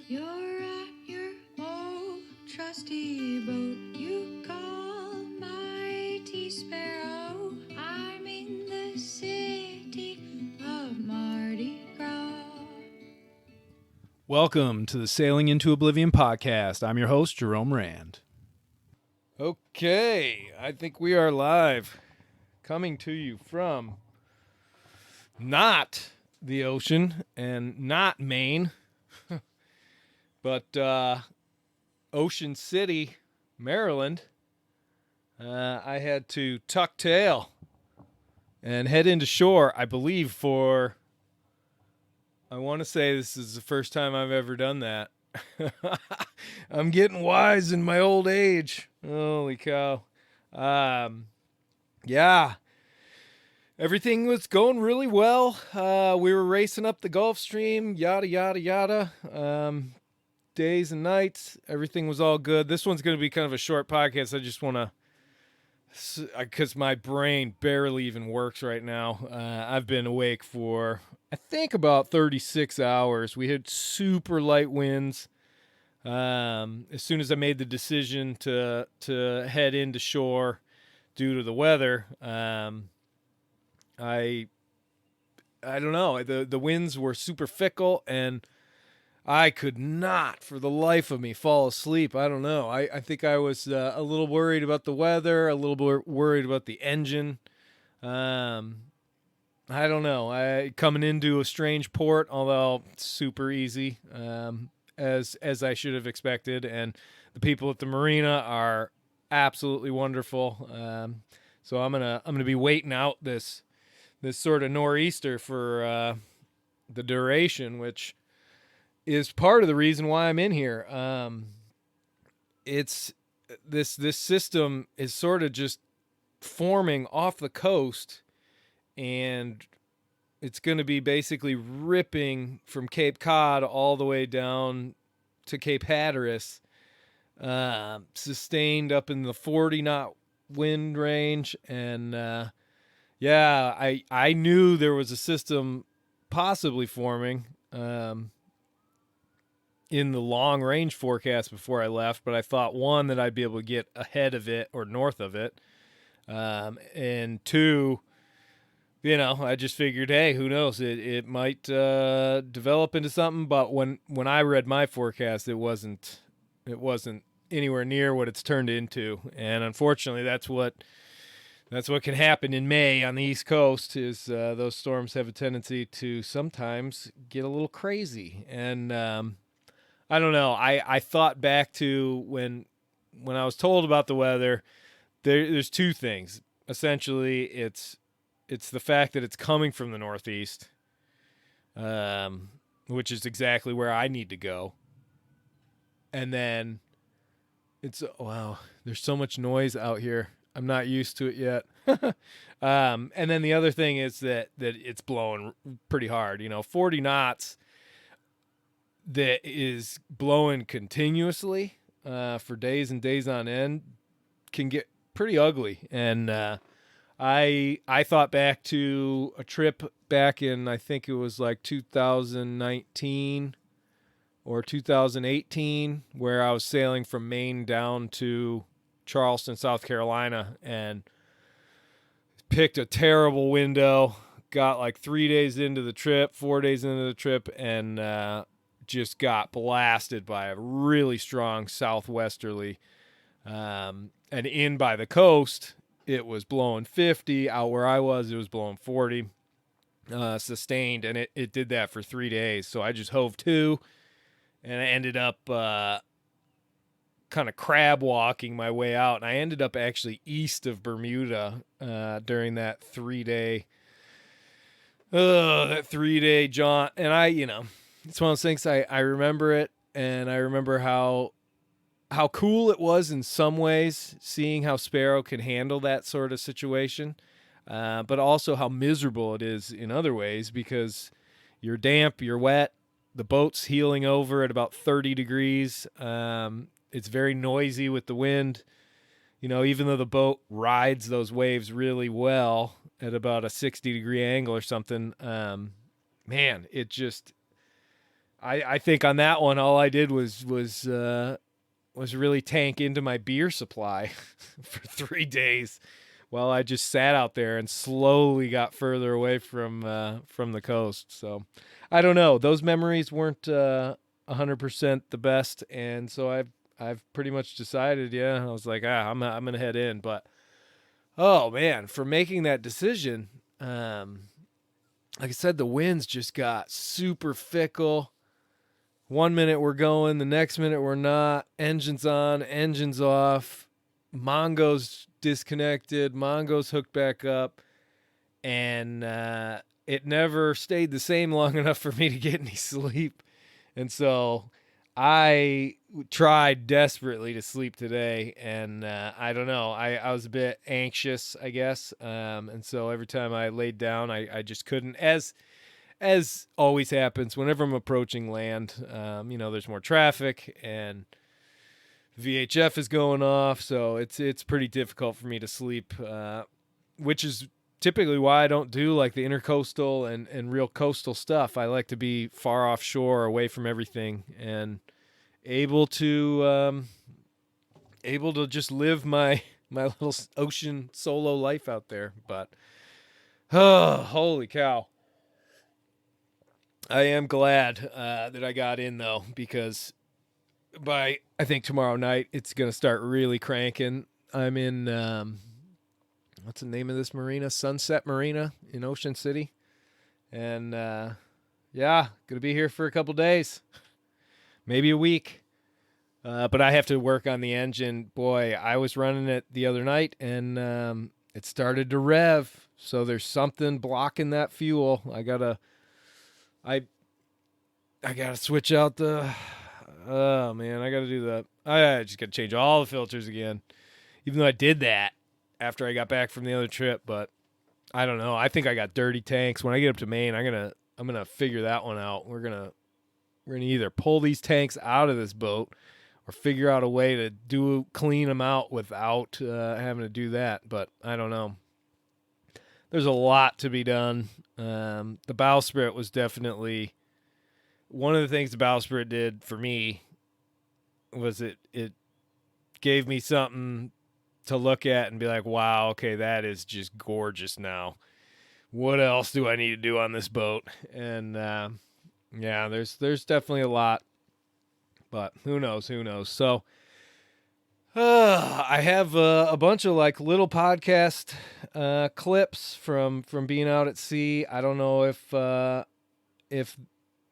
You're at your old trusty boat. You call mighty sparrow. I'm in the city of Mardi Gras. Welcome to the Sailing into Oblivion podcast. I'm your host, Jerome Rand. Okay, I think we are live, coming to you from not the ocean and not Maine, but Ocean City, Maryland. I had to tuck tail and head into shore, I believe, for... I want to say this is the first time I've ever done that. I'm getting wise in my old age. Holy cow. Yeah. Everything was going really well. We were racing up the Gulf Stream, yada, yada, yada. Days and nights, everything was all good. This one's going to be kind of a short podcast. I just want to... because my brain barely even works right now. I've been awake for, I think, about 36 hours. We had super light winds. As soon as I made the decision to head into shore due to the weather, I don't know. The winds were super fickle, and I could not, for the life of me, fall asleep. I don't know. I think I was a little worried about the weather, a little worried about the engine. I don't know. Coming into a strange port, although super easy, as I should have expected, and the people at the marina are absolutely wonderful. So I'm gonna be waiting out this sort of nor'easter for the duration, which is part of the reason why I'm in here. It's this system is sort of just forming off the coast, and it's going to be basically ripping from Cape Cod all the way down to Cape Hatteras, sustained up in the 40 knot wind range. And I knew there was a system possibly forming in the long range forecast before I left, but I thought, one, that I'd be able to get ahead of it or north of it. And two, I just figured, hey, who knows? It might develop into something. But when I read my forecast, it wasn't anywhere near what it's turned into. And unfortunately, that's what can happen in May on the East Coast. Is those storms have a tendency to sometimes get a little crazy. And I don't know. I thought back to when I was told about the weather. There's two things. Essentially, it's the fact that it's coming from the northeast, which is exactly where I need to go. And then wow, there's so much noise out here. I'm not used to it yet. And then the other thing is that it's blowing pretty hard. 40 knots. That is blowing continuously for days and days on end can get pretty ugly. And I thought back to a trip back in, I think it was like 2019 or 2018, where I was sailing from Maine down to Charleston, South Carolina, and picked a terrible window. Got like 3 days into the trip, 4 days into the trip, and just got blasted by a really strong southwesterly. And in by the coast, it was blowing 50. Out where I was, it was blowing 40. Sustained, and it did that for 3 days. So I just hove to, and I ended up kind of crab walking my way out. And I ended up actually east of Bermuda during that 3-day jaunt. And it's one of those things, I remember it, and I remember how cool it was in some ways, seeing how Sparrow can handle that sort of situation, but also how miserable it is in other ways, because you're damp, you're wet, the boat's heeling over at about 30 degrees. It's very noisy with the wind. Even though the boat rides those waves really well at about a 60-degree angle or something, man, it just... I think on that one, all I did was really tank into my beer supply for 3 days while I just sat out there and slowly got further away from the coast. So I don't know. Those memories weren't 100% the best, and so I've pretty much decided. Yeah, I was like, I'm gonna head in. But oh man, for making that decision, like I said, the winds just got super fickle. One minute we're going, the next minute we're not. Engines on, engines off. Mongo's disconnected. Mongo's hooked back up. And it never stayed the same long enough for me to get any sleep. And so I tried desperately to sleep today. And I don't know. I was a bit anxious, I guess. And so every time I laid down, I just couldn't. As always happens whenever I'm approaching land, there's more traffic and VHF is going off, so it's pretty difficult for me to sleep, which is typically why I don't do like the intercoastal and real coastal stuff. I like to be far offshore, away from everything, and able to just live my little ocean solo life out there. But oh, holy cow. I am glad that I got in, though, because by, I think, tomorrow night, it's going to start really cranking. I'm in, what's the name of this marina? Sunset Marina in Ocean City. And, yeah, going to be here for a couple days, maybe a week. But I have to work on the engine. Boy, I was running it the other night, and it started to rev. So there's something blocking that fuel. I gotta switch out the. Oh man, I gotta do the. I just gotta change all the filters again. Even though I did that after I got back from the other trip, but I don't know. I think I got dirty tanks. When I get up to Maine, I'm gonna figure that one out. We're gonna either pull these tanks out of this boat or figure out a way to clean them out without having to do that. But I don't know. There's a lot to be done. The bowsprit was definitely one of the things the bowsprit did for me. Was it gave me something to look at and be like, wow, okay, that is just gorgeous now. What else do I need to do on this boat? And yeah, there's definitely a lot, but who knows? So I have a bunch of like little podcast clips from being out at sea. I don't know if I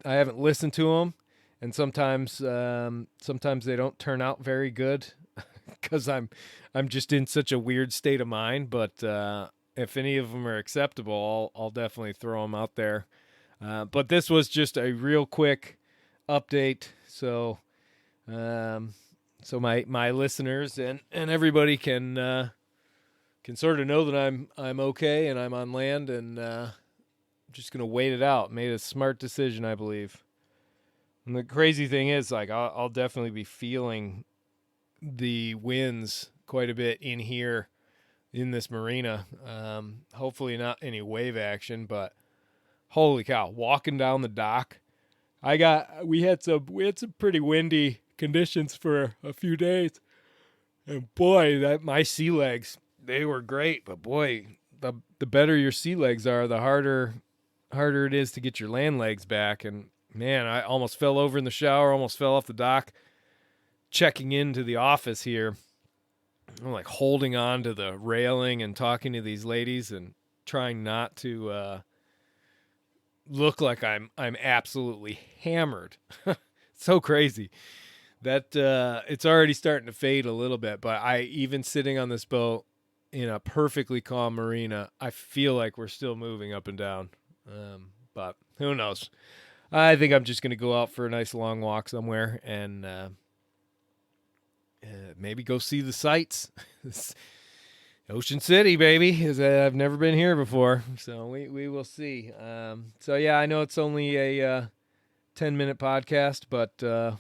haven't listened to them, and sometimes they don't turn out very good because I'm just in such a weird state of mind. But if any of them are acceptable, I'll definitely throw them out there. But this was just a real quick update, so my listeners and everybody can sort of know that I'm okay and I'm on land, and I'm just gonna wait it out. Made a smart decision, I believe. And the crazy thing is, like, I'll definitely be feeling the winds quite a bit in here in this marina. Hopefully not any wave action, but holy cow, walking down the dock. We had some pretty windy conditions for a few days. And boy, my sea legs, they were great, but boy, the better your sea legs are, the harder it is to get your land legs back. And man, I almost fell over in the shower, almost fell off the dock checking into the office here. I'm like holding on to the railing and talking to these ladies and trying not to look like I'm absolutely hammered. So crazy that it's already starting to fade a little bit, but even sitting on this boat in a perfectly calm marina, I feel like we're still moving up and down. But who knows? I think I'm just going to go out for a nice long walk somewhere and maybe go see the sights. Ocean City, baby. I've never been here before, so we will see. So yeah, I know it's only a 10-minute podcast, but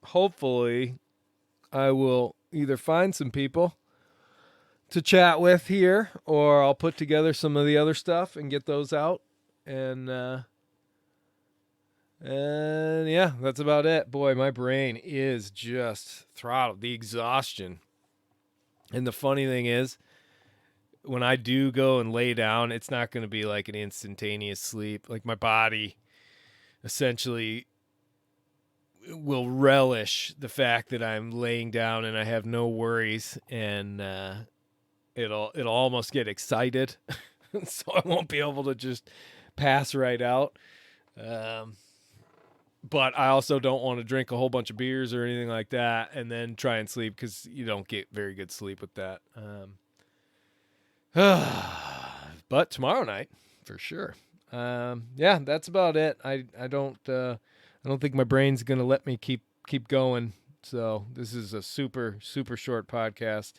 hopefully I will either find some people to chat with here, or I'll put together some of the other stuff and get those out. And And yeah, that's about it. Boy, my brain is just throttled. The exhaustion. And the funny thing is, when I do go and lay down, it's not going to be like an instantaneous sleep. Like my body essentially will relish the fact that I'm laying down and I have no worries, and it'll almost get excited, so I won't be able to just pass right out. But I also don't want to drink a whole bunch of beers or anything like that and then try and sleep, because you don't get very good sleep with that. But tomorrow night, for sure. Yeah, that's about it. I don't think my brain's gonna let me keep going. So this is a super short podcast,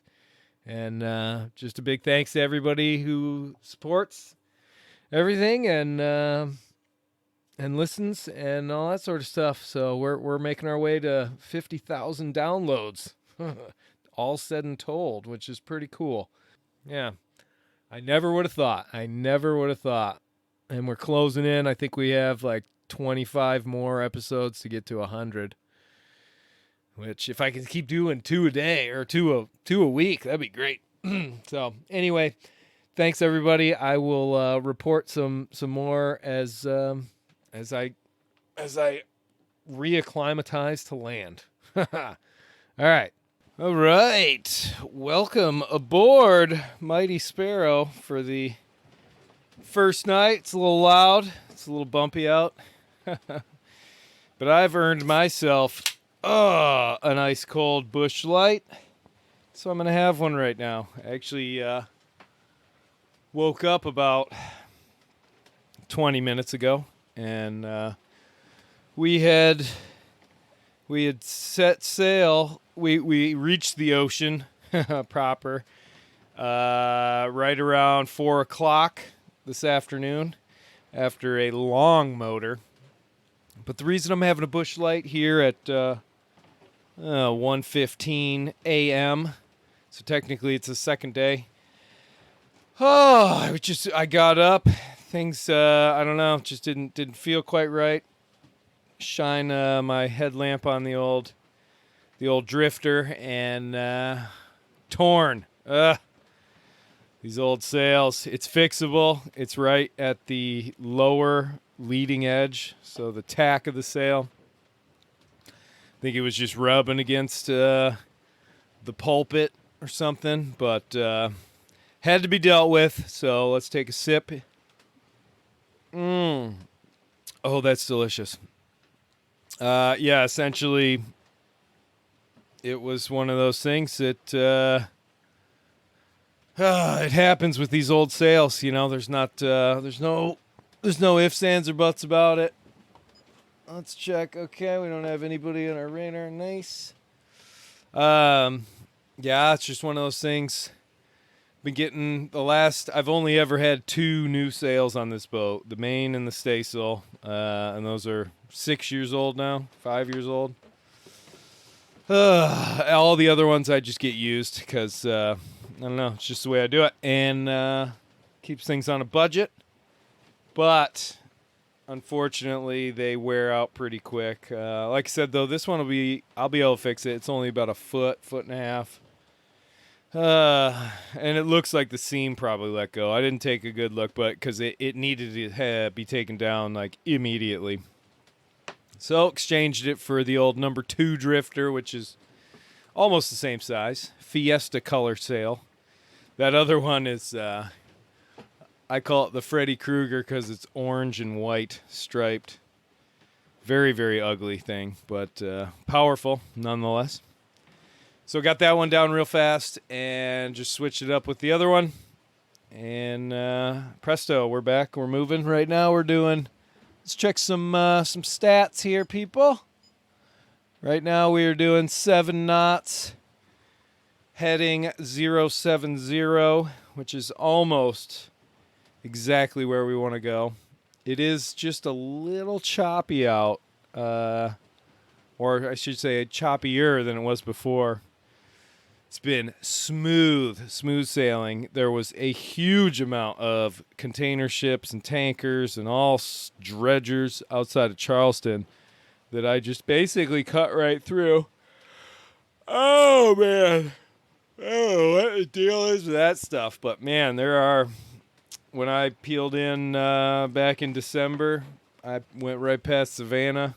and just a big thanks to everybody who supports everything and listens and all that sort of stuff. So we're making our way to 50,000 downloads, all said and told, which is pretty cool. Yeah, I never would have thought. And we're closing in. I think we have like 25 more episodes to get to 100. Which, if I can keep doing 2 a day or two a week, that'd be great. So anyway, thanks everybody. I will report some more as I reacclimatize to land. All right. Welcome aboard, Mighty Sparrow, for the first night. It's a little loud. It's a little bumpy out. But I've earned myself an ice cold Busch Light. So I'm going to have one right now. I actually woke up about 20 minutes ago, and we had set sail. We reached the ocean proper right around 4 o'clock this afternoon after a long motor. But the reason I'm having a Busch Light here at 1:15 a.m., so technically it's the second day. I got up. Things I don't know, just didn't feel quite right. Shine my headlamp on the old drifter, and torn. These old sails. It's fixable. It's right at the lower leading edge, so the tack of the sail. I think it was just rubbing against the pulpit or something, but had to be dealt with. So let's take a sip. Oh, that's delicious. Yeah, essentially, it was one of those things that it happens with these old sails. You know, there's no ifs, ands, or buts about it. Let's check. Okay, we don't have anybody on our radar. Nice. Yeah, it's just one of those things. Been getting I've only ever had 2 new sails on this boat, the main and the staysail, and those are 6 years old now, 5 years old. All the other ones I just get used because I don't know, it's just the way I do it, and keeps things on a budget. But unfortunately, they wear out pretty quick. Like I said, though, this one I'll be able to fix it. It's only about a foot and a half. And it looks like the seam probably let go. I didn't take a good look, but because it needed to be taken down like immediately. So exchanged it for the old number 2 drifter, which is almost the same size. Fiesta color sail. That other one is, I call it the Freddy Krueger because it's orange and white striped. Very, very ugly thing, but powerful nonetheless. So got that one down real fast and just switched it up with the other one. And presto, we're back. We're moving. Right now let's check some stats here, people. Right now we are doing 7 knots, heading 070, which is almost exactly where we want to go. It is just a little choppy out, or I should say choppier than it was before. It's been smooth sailing. There was a huge amount of container ships and tankers and all dredgers outside of Charleston that I just basically cut right through. Oh, man. I don't know what the deal is with that stuff. But, man, when I peeled in back in December, I went right past Savannah.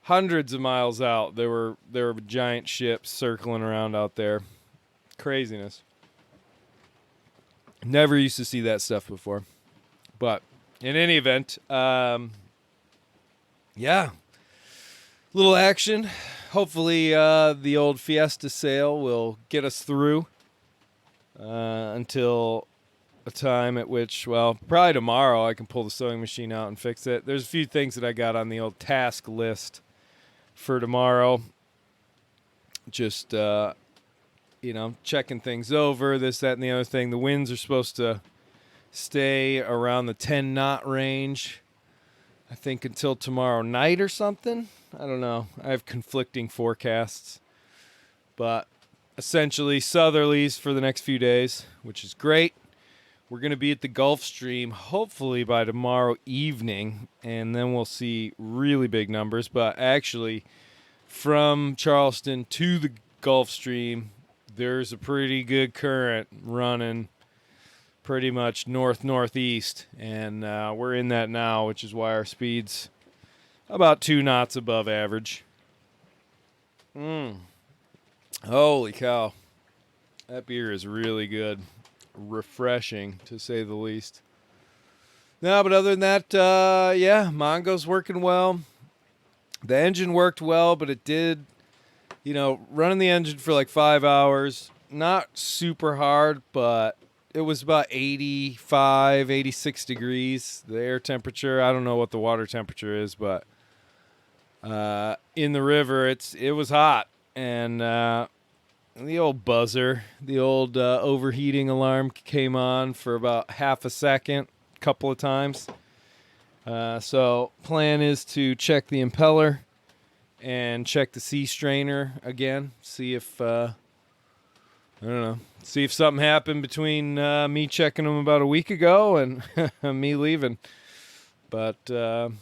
Hundreds of miles out, there were giant ships circling around out there. Craziness. Never used to see that stuff before. But in any event, yeah, little action. Hopefully, the old Fiesta sale will get us through until a time at which, well, probably tomorrow I can pull the sewing machine out and fix it. There's a few things that I got on the old task list for tomorrow. Just, checking things over, this, that, and the other thing. The winds are supposed to stay around the 10 knot range, I think, until tomorrow night or something. I don't know. I have conflicting forecasts. But essentially southerlies for the next few days, which is great. We're going to be at the Gulf Stream hopefully by tomorrow evening, and then we'll see really big numbers. But actually, from Charleston to the Gulf Stream, there's a pretty good current running pretty much northeast, and we're in that now, which is why our speed's about 2 knots above average. Holy cow. That beer is really good. Refreshing, to say the least. No, but other than that, Mongo's working well. The engine worked well, but it did, running the engine for like 5 hours, not super hard, but it was about 85, 86 degrees, the air temperature. I don't know what the water temperature is, but in the river, it was hot. And the old buzzer, the old overheating alarm came on for about half a second, a couple of times. So plan is to check the impeller and check the sea strainer again. See if, see if something happened between me checking them about a week ago and me leaving. But who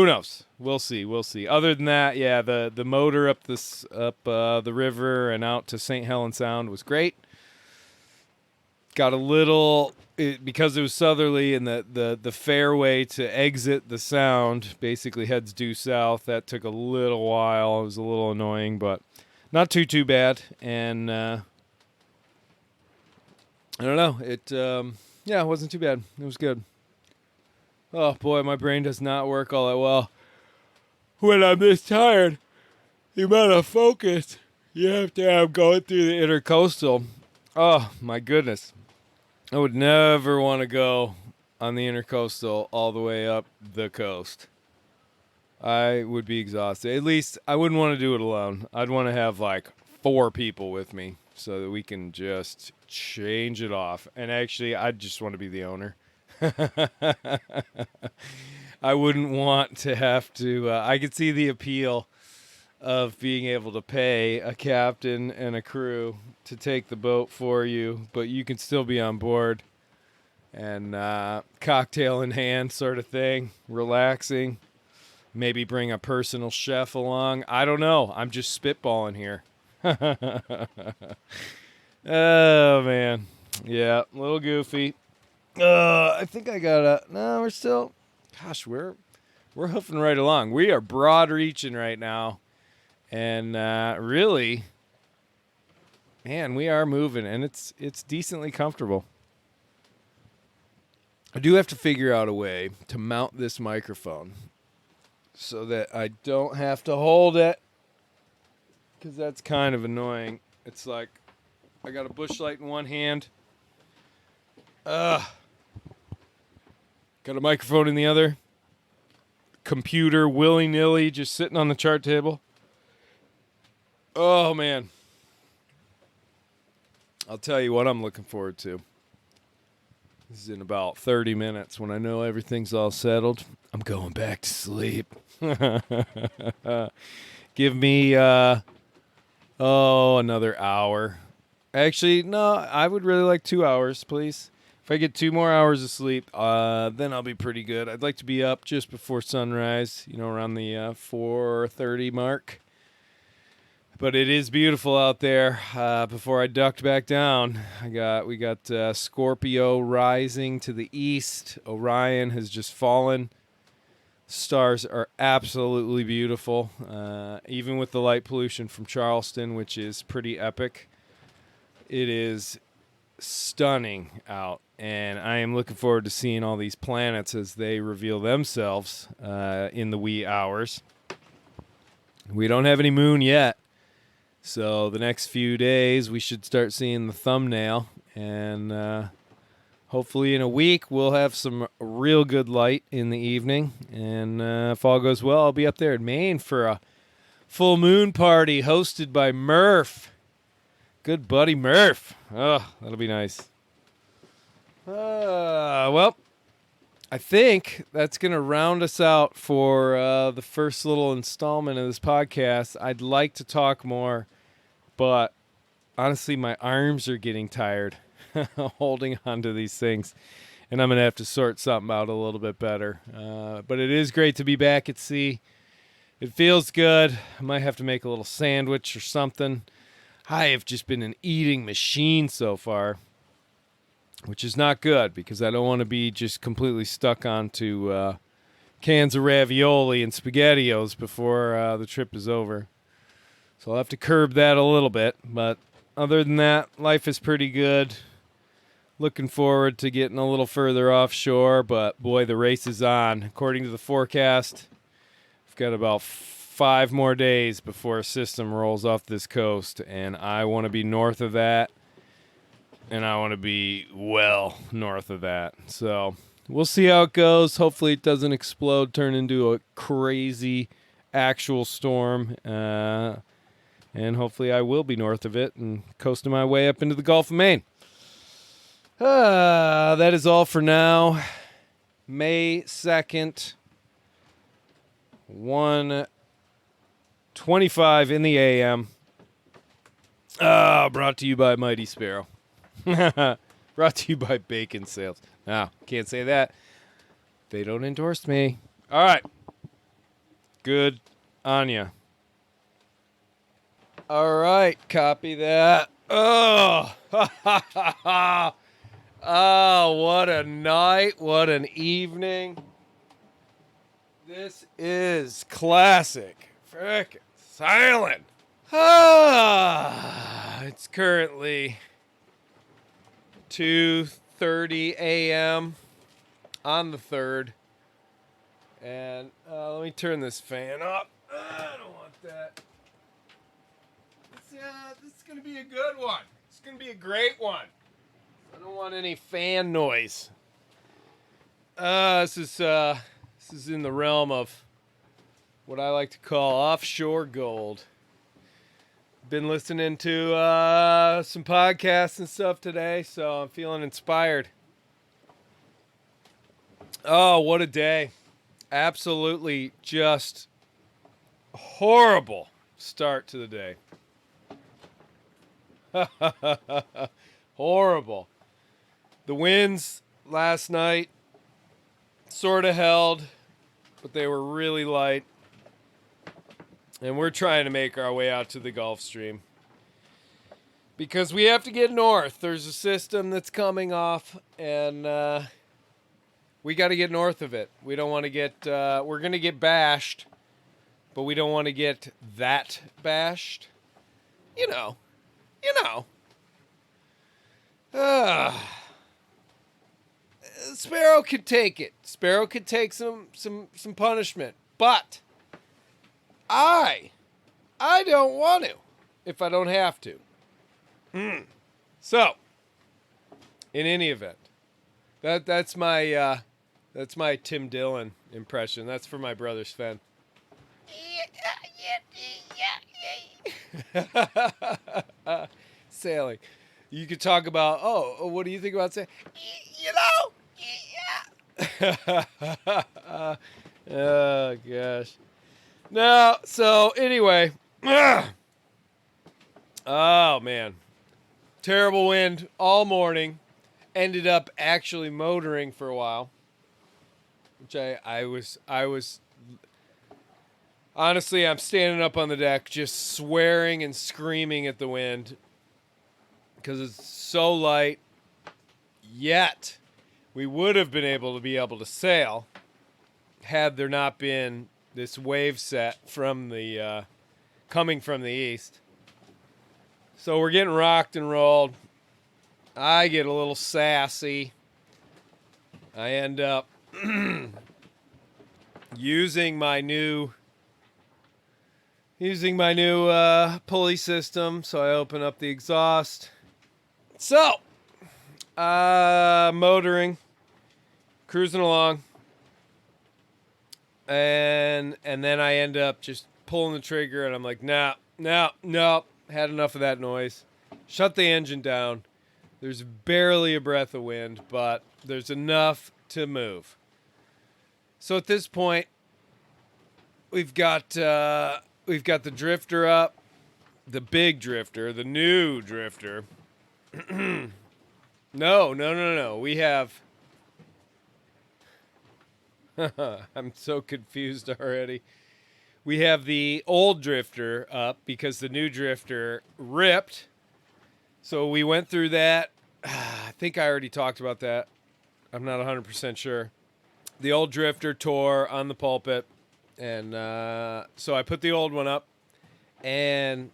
knows? We'll see. Other than that, yeah, the motor up the river and out to St. Helens Sound was great. Got a little, because it was southerly and the fairway to exit the sound basically heads due south. That took a little while. It was a little annoying, but not too bad. And I don't know. It wasn't too bad. It was good. Oh boy, my brain does not work all that well when I'm this tired. The amount of focus you have to have going through the intercoastal. Oh my goodness. I would never want to go on the intercoastal all the way up the coast. I would be exhausted. At least I wouldn't want to do it alone. I'd want to have like 4 people with me so that we can just change it off. And actually, I'd just want to be the owner. I wouldn't want to have to. I could see the appeal of being able to pay a captain and a crew to take the boat for you, but you can still be on board and cocktail in hand sort of thing, relaxing. Maybe bring a personal chef along. I don't know. I'm just spitballing here. Oh, man. Yeah, a little goofy. I think I got no, we're still, gosh, we're hoofing right along. We are broad reaching right now. And really, man, we are moving, and it's decently comfortable. I do have to figure out a way to mount this microphone so that I don't have to hold it, because that's kind of annoying. It's like I got a bush light in one hand. Got a microphone in the other. Computer willy-nilly just sitting on the chart table. Oh, man. I'll tell you what I'm looking forward to. This is in about 30 minutes when I know everything's all settled. I'm going back to sleep. Give me Oh, another hour. Actually, no, I would really like 2 hours, please. If I get 2 more hours of sleep, then I'll be pretty good. I'd like to be up just before sunrise, around the 4:30 mark. But it is beautiful out there. Before I ducked back down, we got Scorpio rising to the east. Orion has just fallen. Stars are absolutely beautiful, even with the light pollution from Charleston, which is pretty epic. It is stunning out, and I am looking forward to seeing all these planets as they reveal themselves in the wee hours. We don't have any moon yet, so the next few days we should start seeing the thumbnail, and hopefully in a week we'll have some real good light in the evening, and if all goes well, I'll be up there in Maine for a full moon party hosted by Murph. Good buddy Murph. Oh, that'll be nice. Well, I think that's going to round us out for the first little installment of this podcast. I'd like to talk more, but honestly, my arms are getting tired holding on to these things, and I'm going to have to sort something out a little bit better. But it is great to be back at sea. It feels good. I might have to make a little sandwich or something. I have just been an eating machine so far, which is not good because I don't want to be just completely stuck onto cans of ravioli and SpaghettiOs before the trip is over. So I'll have to curb that a little bit. But other than that, life is pretty good. Looking forward to getting a little further offshore, but boy, the race is on. According to the forecast, I've got about 5 more days before a system rolls off this coast, and I want to be north of that, and I want to be well north of that. So we'll see how it goes. Hopefully it doesn't explode, turn into a crazy actual storm, and hopefully I will be north of it and coasting my way up into the Gulf of Maine. That is all for now. May 2nd, 1:25 in the AM. Brought to you by Mighty Sparrow. Brought to you by Bacon Sales. No, can't say that. They don't endorse me. All right. Good on ya. All right, copy that. Oh, oh, what a night. What an evening. This is classic. Frickin' silent. It's currently 2:30 a.m. on the 3rd. And let me turn this fan up. I don't want that. This is going to be a good one. It's going to be a great one. I don't want any fan noise. This is in the realm of what I like to call offshore gold. Been listening to some podcasts and stuff today, so I'm feeling inspired. Oh, what a day. Absolutely just horrible start to the day. Horrible. The winds last night sort of held, but they were really light. And we're trying to make our way out to the Gulf Stream because we have to get north. There's a system that's coming off, and we got to get north of it. We don't want to get, we're going to get bashed, but we don't want to get that bashed. You know. Sparrow could take it. Sparrow could take some punishment, but I don't want to if I don't have to. So, in any event, that's my Tim Dillon impression. That's for my brother Sven. Sailing. You could talk about, what do you think about sailing? Oh, gosh. No, so anyway, Oh, man. Terrible wind all morning. Ended up actually motoring for a while, which I was honestly, I'm standing up on the deck just swearing and screaming at the wind because it's so light. Yet we would have been able to sail had there not been this wave set from the coming from the east. So we're getting rocked and rolled. I get a little sassy. I end up using my new pulley system. So I open up the exhaust. So motoring, cruising along, and then I end up just pulling the trigger, and I'm like, no, had enough of that noise. Shut the engine down. There's barely a breath of wind, but there's enough to move. So at this point, we've got the drifter up, the big drifter, the new drifter. No. We have. I'm so confused already. We have the old drifter up because the new drifter ripped. So we went through that. I think I already talked about that. I'm not 100% sure. The old drifter tore on the pulpit. And so I put the old one up. And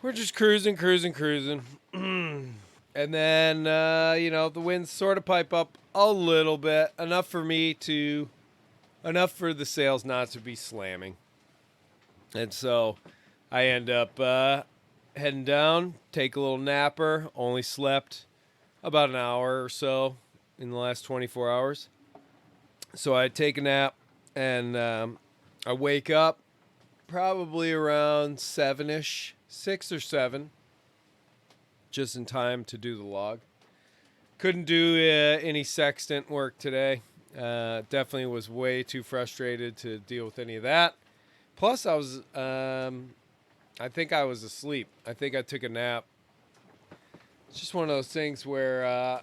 we're just cruising. And then, the winds sort of pipe up a little bit. Enough for the sails not to be slamming. And so I end up heading down, take a little napper. Only slept about an hour or so in the last 24 hours. So I take a nap, and I wake up probably around 7-ish, 6 or 7, just in time to do the log. Couldn't do any sextant work today. Definitely was way too frustrated to deal with any of that. Plus, I think I was asleep. I think I took a nap. It's just one of those things where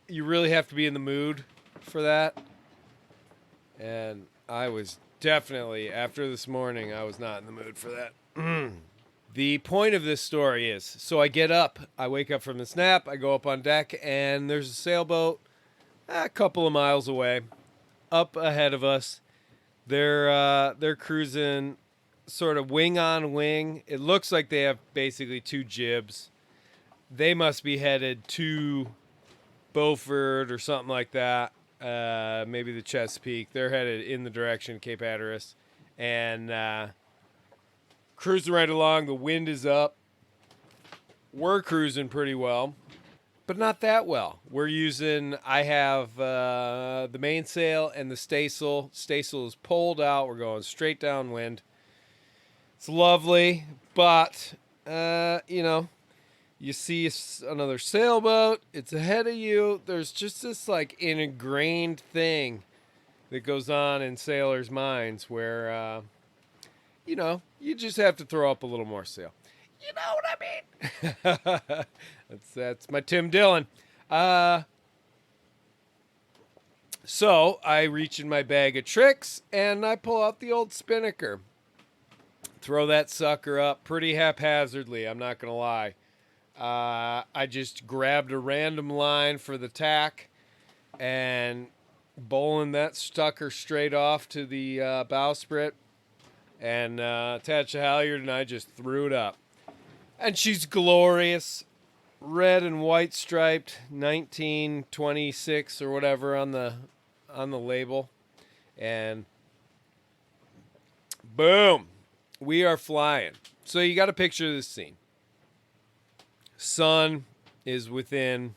you really have to be in the mood for that. And I was definitely, after this morning, I was not in the mood for that. The point of this story is, so I get up, I wake up from this nap, I go up on deck, and there's a sailboat a couple of miles away, up ahead of us. They're cruising sort of wing on wing. It looks like they have basically 2 jibs. They must be headed to Beaufort or something like that. Maybe the Chesapeake. They're headed in the direction of Cape Hatteras. And cruising right along. The wind is up. We're cruising pretty well, but not that well. I have the mainsail and the staysail. Staysail is pulled out. We're going straight downwind. It's lovely, but, you see another sailboat. It's ahead of you. There's just this like ingrained thing that goes on in sailors' minds where, you just have to throw up a little more sail. You know what I mean? That's my Tim Dillon. So I reach in my bag of tricks and I pull out the old spinnaker. Throw that sucker up pretty haphazardly, I'm not going to lie. I just grabbed a random line for the tack and bowling that sucker straight off to the bowsprit and attached a halyard, and I just threw it up. And she's glorious, red and white striped, 1926 or whatever on the label, and boom, we are flying. So you got to picture this scene. Sun is within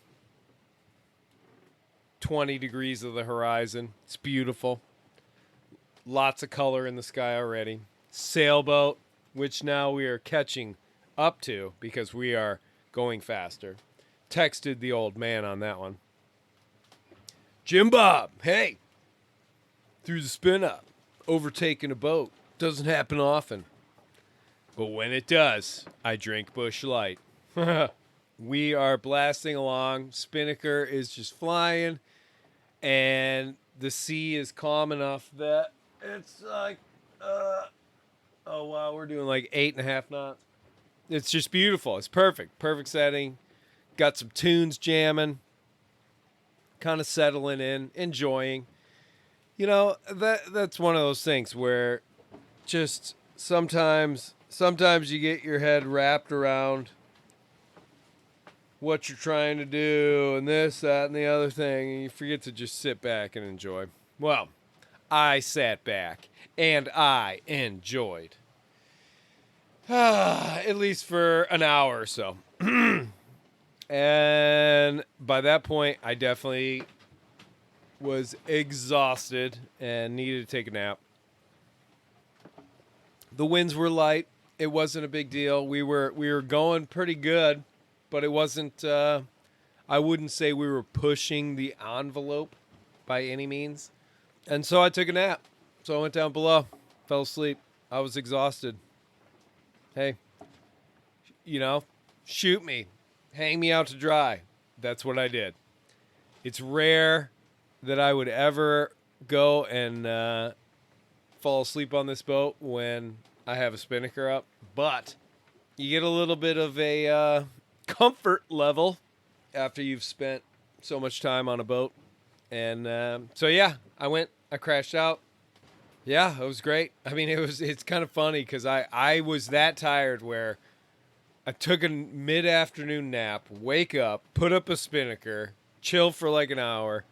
20 degrees of the horizon. It's beautiful. Lots of color in the sky already. Sailboat, which now we are catching up to because we are going faster. Texted the old man on that one. Jim Bob, hey, threw the spin up, overtaking a boat. Doesn't happen often. But when it does, I drink Busch Light. We are blasting along. Spinnaker is just flying. And the sea is calm enough that it's like, oh, wow, we're doing like 8.5 knots. It's just beautiful. It's perfect. Perfect setting. Got some tunes jamming. Kind of settling in, enjoying. You know, that's one of those things where just sometimes you get your head wrapped around what you're trying to do and this, that, and the other thing, and you forget to just sit back and enjoy. Well, I sat back and I enjoyed. At least for an hour or so. And by that point, I definitely was exhausted and needed to take a nap. The winds were light. It wasn't a big deal. We were going pretty good, but it wasn't I wouldn't say we were pushing the envelope by any means. And so I took a nap. So I went down below, fell asleep. I was exhausted. Hey, you know, shoot me. Hang me out to dry. That's what I did. It's rare that I would ever go and fall asleep on this boat when I have a spinnaker up. But you get a little bit of a comfort level after you've spent so much time on a boat. And so, yeah, I crashed out. Yeah, it was great. I mean, it's kind of funny because I was that tired where I took a mid-afternoon nap, wake up, put up a spinnaker, chill for like an hour,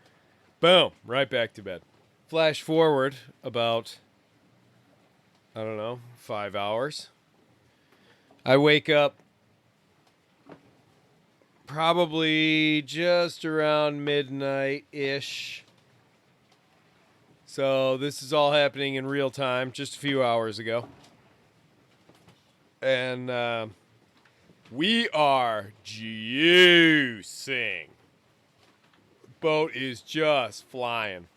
boom, right back to bed. Flash forward about, I don't know, 5 hours. I wake up probably just around midnight-ish. So this is all happening in real time, just a few hours ago. And we are juicing. Boat is just flying.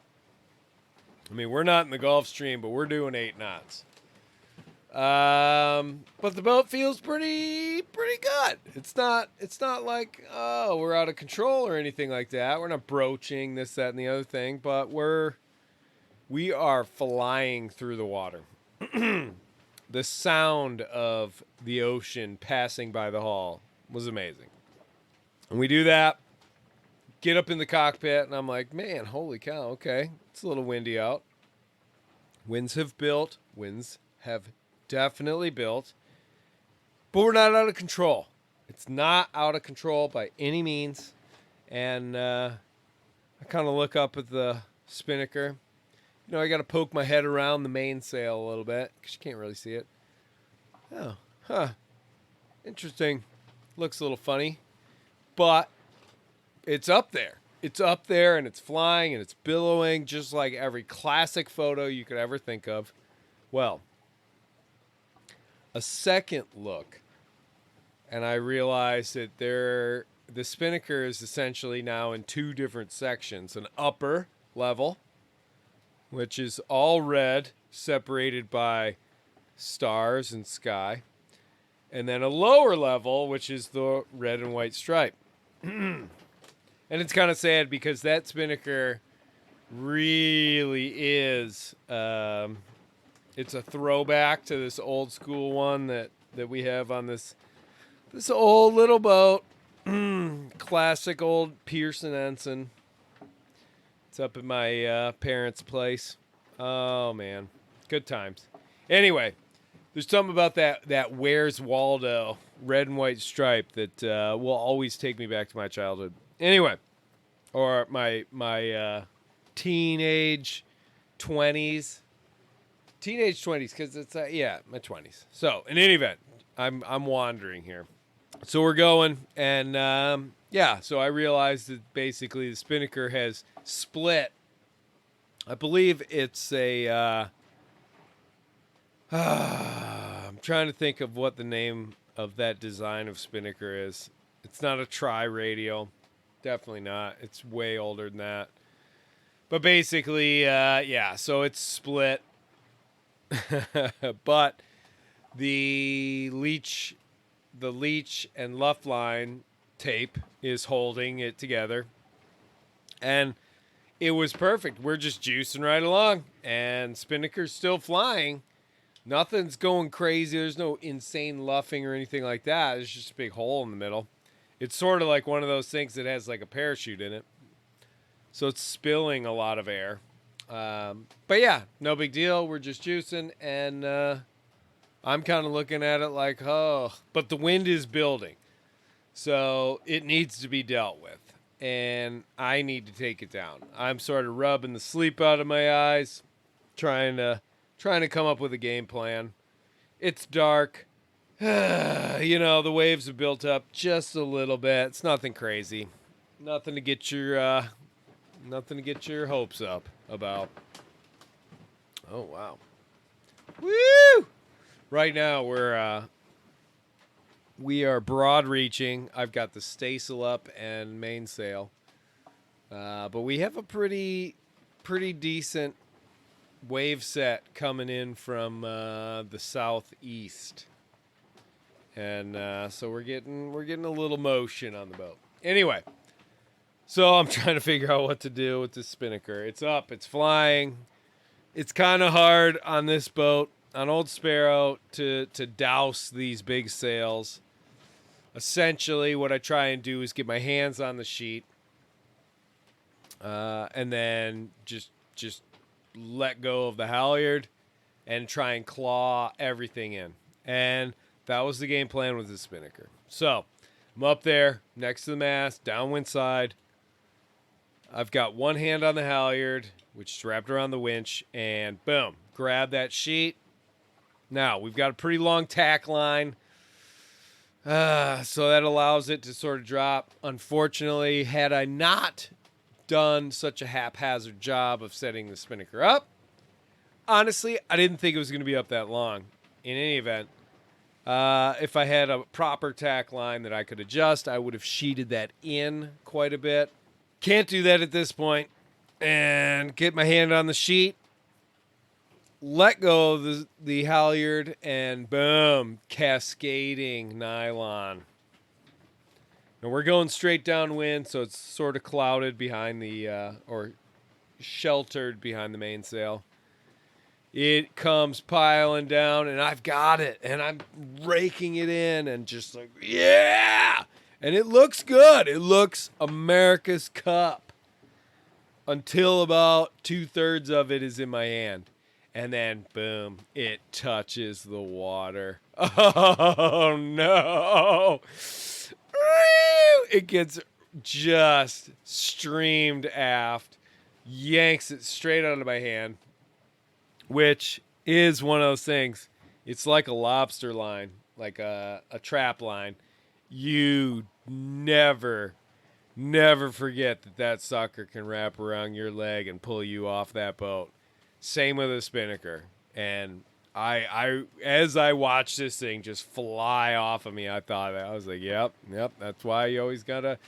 I mean, we're not in the Gulf Stream, but we're doing 8 knots. But the boat feels pretty good. It's not like, oh, we're out of control or anything like that. We're not broaching this, that, and the other thing, but we are flying through the water. The sound of the ocean passing by the hull was amazing. And we do that, get up in the cockpit, and I'm like, man, holy cow, okay. It's a little windy out. Winds have definitely built. But we're not out of control. It's not out of control by any means. And I kind of look up at the spinnaker. You know, I got to poke my head around the mainsail a little bit because you can't really see it. Oh, huh. Interesting. Looks a little funny. But it's up there. It's up there and it's flying and it's billowing just like every classic photo you could ever think of. Well, a second look, and I realized that the spinnaker is essentially now in 2 different sections. An upper level, which is all red, separated by stars and sky. And then a lower level, which is the red and white stripe. And it's kind of sad because that spinnaker really is, it's a throwback to this old school one that we have on this old little boat. Classic old Pearson Ensign. It's up at my parents' place. Oh, man. Good times. Anyway, there's something about that Where's Waldo red and white stripe that will always take me back to my childhood. Anyway, or my teenage 20s. Teenage 20s, because it's, my 20s. So, in any event, I'm wandering here. So we're going, and so I realized that basically the spinnaker has split. I believe it's a, I'm trying to think of what the name of that design of spinnaker is. It's not a tri-radial. Definitely not. It's way older than that. But basically, so it's split. But The leech and luff line tape is holding it together. And it was perfect. We're just juicing right along, and spinnaker's still flying. Nothing's going crazy. There's no insane luffing or anything like that. There's just a big hole in the middle. It's sort of like one of those things that has like a parachute in it. So it's spilling a lot of air. But yeah, no big deal. We're just juicing, and I'm kind of looking at it like, oh, but the wind is building. So it needs to be dealt with. And I need to take it down. I'm sort of rubbing the sleep out of my eyes, trying to come up with a game plan. It's dark. The waves have built up just a little bit. It's nothing crazy. Nothing to get your hopes up about. Oh wow. Woo! Right now we are broad reaching. I've got the staysail up and mainsail. But we have a pretty decent wave set coming in from the southeast. And so we're getting a little motion on the boat. Anyway, so I'm trying to figure out what to do with this spinnaker. It's up, it's flying. It's kind of hard on this boat, on Old Sparrow, to douse these big sails. Essentially, what I try and do is get my hands on the sheet, and then just let go of the halyard and try and claw everything in. And that was the game plan with the spinnaker. So I'm up there next to the mast, downwind side. I've got one hand on the halyard, which is wrapped around the winch, and boom, grab that sheet. Now, we've got a pretty long tack line. So that allows it to sort of drop. Unfortunately, had I not done such a haphazard job of setting the spinnaker up, honestly, I didn't think it was going to be up that long. In any event, if I had a proper tack line that I could adjust, I would have sheeted that in quite a bit. Can't do that at this point. And get my hand on the sheet, let go of the halyard, and boom, cascading nylon. And we're going straight downwind, so it's sort of clouded behind or sheltered behind the mainsail. It comes piling down, and I've got it, and I'm raking it in, and just like, yeah! And it looks good. It looks America's Cup until about 2/3 of it is in my hand. And then, boom, it touches the water. Oh, no. It gets just streamed aft, yanks it straight out of my hand, which is one of those things. It's like a lobster line, like a trap line. You never forget that sucker can wrap around your leg and pull you off that boat. Same with a spinnaker. And I as I watched this thing just fly off of me, I was like, yep, that's why you always gotta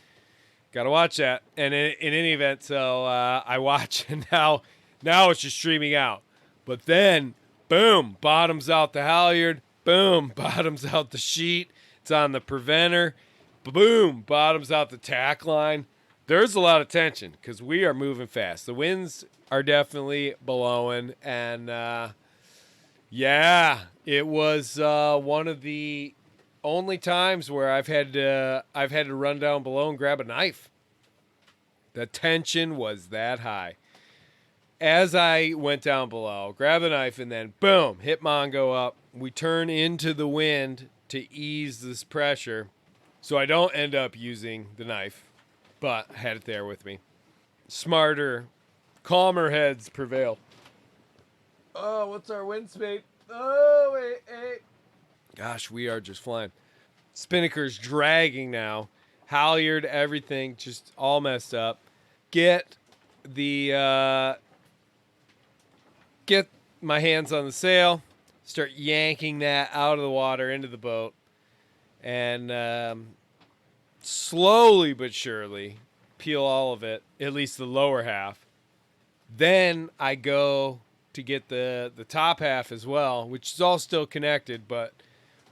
watch that. And in any event, so I watch, and now it's just streaming out. But then, boom, bottoms out the halyard, boom, bottoms out the sheet. It's on the preventer, boom, bottoms out the tack line. There's a lot of tension because we are moving fast. The winds are definitely blowing, and it was one of the only times where I've had to run down below and grab a knife. The tension was that high. As I went down below, grab a knife, and then boom, hit Mongo up. We turn into the wind to ease this pressure, so I don't end up using the knife, but I had it there with me. Smarter, calmer heads prevail. Oh, what's our wind speed? Oh, wait. Gosh, we are just flying. Spinnaker's dragging now. Halyard, everything just all messed up. Get my hands on the sail. Start yanking that out of the water into the boat. And slowly but surely peel all of it, at least the lower half. Then I go to get the top half as well, which is all still connected, but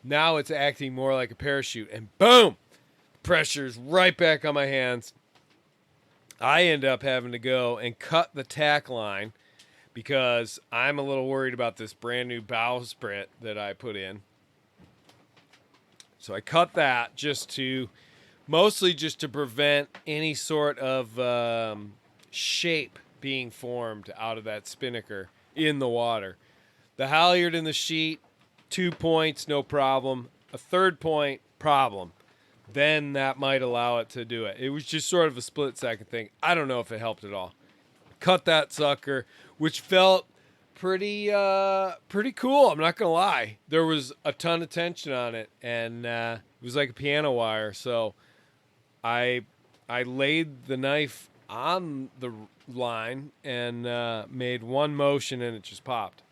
now it's acting more like a parachute. And boom, pressure's right back on my hands. I end up having to go and cut the tack line because I'm a little worried about this brand new bowsprit that I put in. So I cut that mostly just to prevent any sort of shape being formed out of that spinnaker in the water. The halyard and the sheet, 2 points, no problem. A third point, problem. Then that might allow it to do it. It was just sort of a split second thing. I don't know if it helped at all. Cut that sucker, which felt pretty cool. I'm not gonna lie. There was a ton of tension on it, and it was like a piano wire. So I laid the knife on the line and made one motion, and it just popped.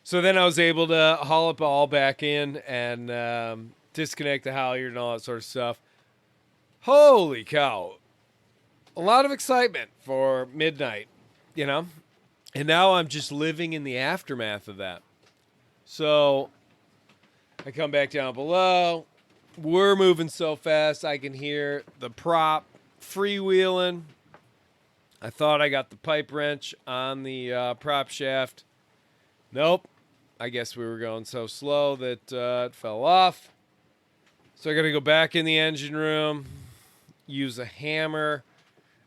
So then I was able to haul it all back in and disconnect the halyard and all that sort of stuff. Holy cow. A lot of excitement for midnight, you know? And now I'm just living in the aftermath of that. So I come back down below. We're moving so fast I can hear the prop freewheeling. I thought I got the pipe wrench on the prop shaft. Nope. I guess we were going so slow that it fell off. So I got to go back in the engine room, use a hammer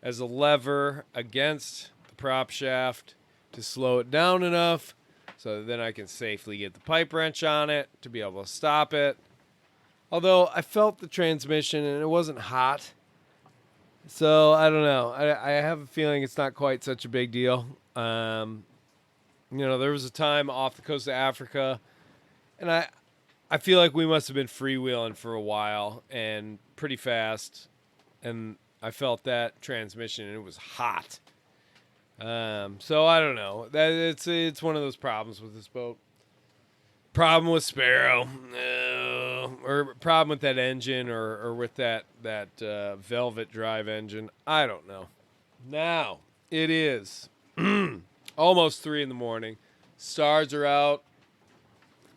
as a lever against the prop shaft to slow it down enough so that then I can safely get the pipe wrench on it to be able to stop it. Although I felt the transmission and it wasn't hot. So I don't know. I have a feeling it's not quite such a big deal. There was a time off the coast of Africa, and I feel like we must have been freewheeling for a while and pretty fast, and I felt that transmission and it was hot. So I don't know. It's one of those problems with this boat. Problem with Sparrow, or problem with that engine, or with that Velvet drive engine. I don't know. Now it is almost 3 a.m. Stars are out.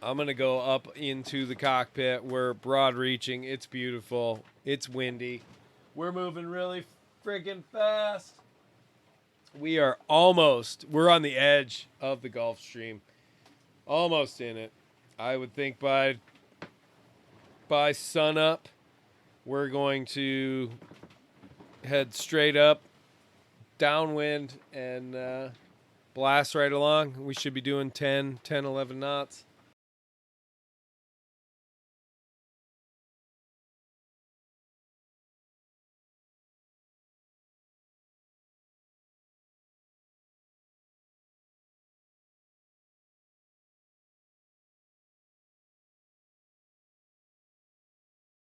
I'm gonna go up into the cockpit. We're broad reaching. It's beautiful. It's windy. We're moving really freaking fast. We're on the edge of the Gulf Stream. Almost in it. I would think by sunup, we're going to head straight up, downwind, and blast right along. We should be doing 10, 11 knots.